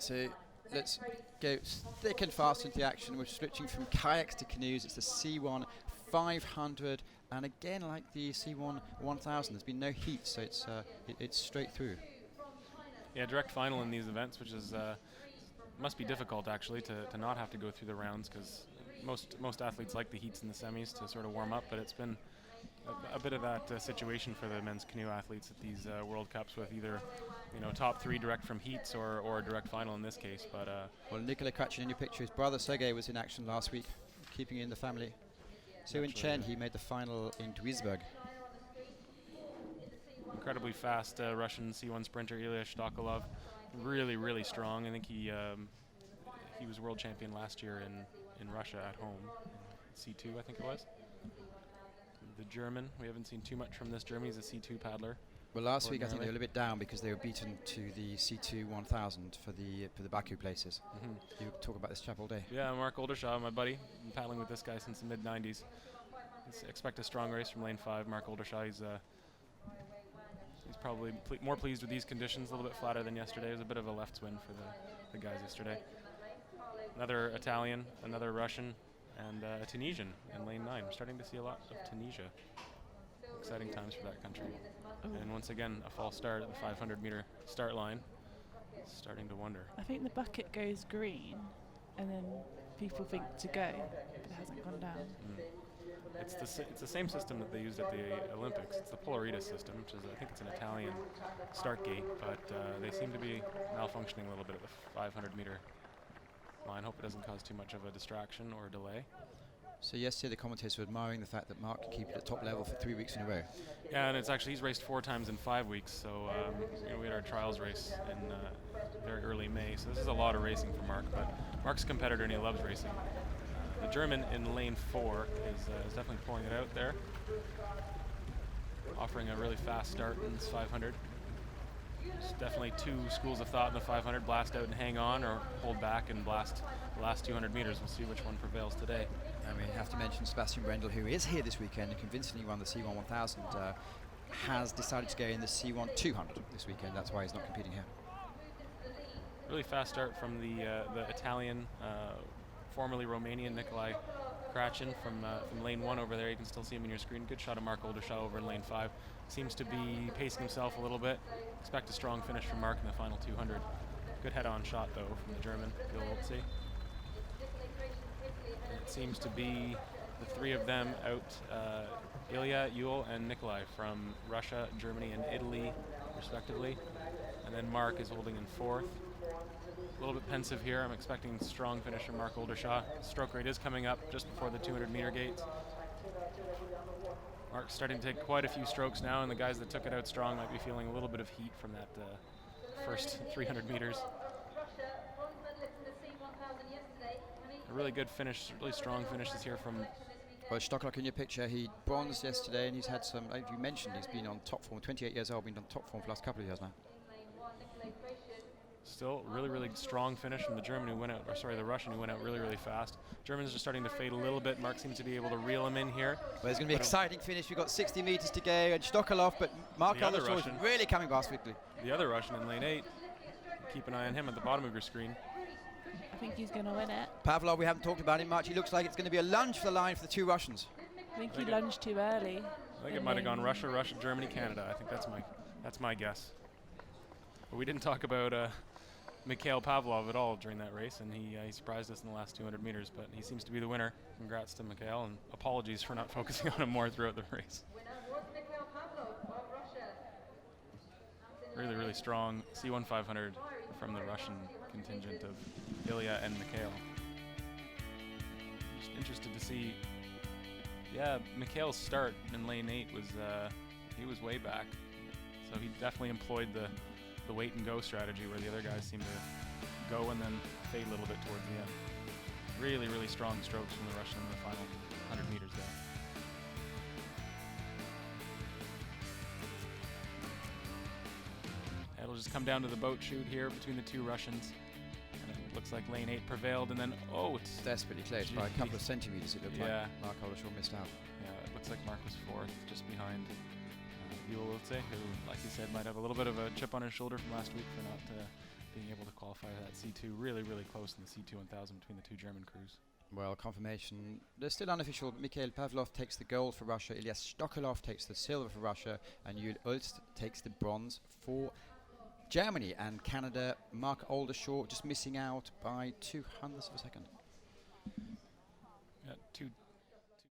So let's go thick and fast into the action. We're switching from kayaks to canoes. It's the C1 500, and again, like the C1 1000, there's been no heat, so it's straight through. Yeah, direct final in these events, which is must be difficult actually to not have to go through the rounds, because most athletes like the heats and the semis to sort of warm up, but it's been a bit of that situation for the men's canoe athletes at these World Cups, with either top three direct from heats or direct final in this case. But well, Nikolai Kratchin in your picture, his brother Sergei was in action last week, keeping it in the family. So in Chen, he made the final in Duisburg. Incredibly fast Russian C1 sprinter Ilya Shtokolov, really strong. I think he was world champion last year in Russia at home, C2 I think it was. The German, we haven't seen too much from this German. He's a C2 paddler. Well, last week I think they were a little bit down because they were beaten to the C2 1000 for the Baku places. Mm-hmm. You talk about this chap all day. Yeah, Mark Oldershaw, my buddy. Been paddling with this guy since the mid-90s. Expect a strong race from lane 5. Mark Oldershaw, he's probably more pleased with these conditions, a little bit flatter than yesterday. It was a bit of a left wind for the guys yesterday. Another Italian, another Russian, and a Tunisian in lane 9. We're starting to see a lot of Tunisia. Exciting times for that country. Ooh. And once again, a false start at the 500-meter start line. Starting to wonder. I think the bucket goes green, and then people think to go, but it hasn't gone down. It's the same system that they used at the Olympics. It's the Polarita system, which is, I think it's an Italian start gate, but they seem to be malfunctioning a little bit at the 500-meter line. Hope it doesn't cause too much of a distraction or a delay. So yesterday the commentators were admiring the fact that Mark can keep it at top level for 3 weeks in a row. Yeah, and he's raced 4 times in 5 weeks. So we had our trials race in very early May. So this is a lot of racing for Mark. But Mark's a competitor and he loves racing. The German in lane 4 is definitely pulling it out there, offering a really fast start in this 500. There's definitely 2 schools of thought in the 500: blast out and hang on, or hold back and blast the last 200 meters. We'll see which one prevails today. And we have to mention Sebastian Brendel, who is here this weekend and convincingly won the C1 1000, has decided to go in the C1 200 this weekend. That's why he's not competing here. Really fast start from the Italian, formerly Romanian Nikolai Kratchin from lane 1 over there. You can still see him in your screen. Good shot of Mark Oldershaw over in lane 5. Seems to be pacing himself a little bit. Expect a strong finish from Mark in the final 200. Good head-on shot, though, from the German, you'll see. And it seems to be the 3 of them out, Ilya, Yul, and Nikolai from Russia, Germany, and Italy, respectively. And then Mark is holding in 4th. A little bit pensive here. I'm expecting strong finish from Mark Oldershaw. Stroke rate is coming up just before the 200-meter gates. Mark's starting to take quite a few strokes now, and the guys that took it out strong might be feeling a little bit of heat from that first 300 meters. A really good finish, really strong finishes here from... Well, Shtokolov in your picture, he bronzed yesterday, and he's had some, like you mentioned, he's been on top form, 28 years old, been on top form for the last couple of years now. Still really strong finish from the German who went out, or sorry, the Russian who went out really fast. Germans are starting to fade a little bit. Mark seems to be able to reel him in here. Well, it's going to be an exciting finish. We've got 60 meters to go, and Shtokolov, but Mark Oldershaw is really coming past quickly. The other Russian in lane 8. Keep an eye on him at the bottom of your screen. I think he's going to win it. Pavlov, we haven't talked about him much. He looks like it's going to be a lunge for the line for the 2 Russians. I think he lunged too early. I think it might have gone Russia, Germany, Canada. I think that's my guess. But we didn't talk about Mikhail Pavlov at all during that race, and he surprised us in the last 200 meters, but he seems to be the winner. Congrats to Mikhail, and apologies for not focusing on him more throughout the race. Really strong C1 500 from the Russian contingent of Ilya and Mikhail. Just interested to see, Mikhail's start in lane 8 was, he was way back, so he definitely employed the wait and go strategy where the other guys seem to go and then fade a little bit towards the end. Really strong strokes from the Russian in the final 100 meters there. It'll just come down to the boat shoot here between the 2 Russians. And it looks like lane 8 prevailed, and then, it's desperately close by a couple of centimeters, it looked like. Mark Oldershaw missed out. Yeah, it looks like Mark was 4th, just behind Yul, who, like you said, might have a little bit of a chip on his shoulder from last week for not being able to qualify for that C2. Really, really close in the C2 1000 between the two German crews. Well, confirmation. They're still unofficial. Mikhail Pavlov takes the gold for Russia. Ilyas Stokolov takes the silver for Russia. And Yul Ulst takes the bronze for Germany. And Canada, Mark Aldershaw just missing out by 0.02 of a second. Yeah,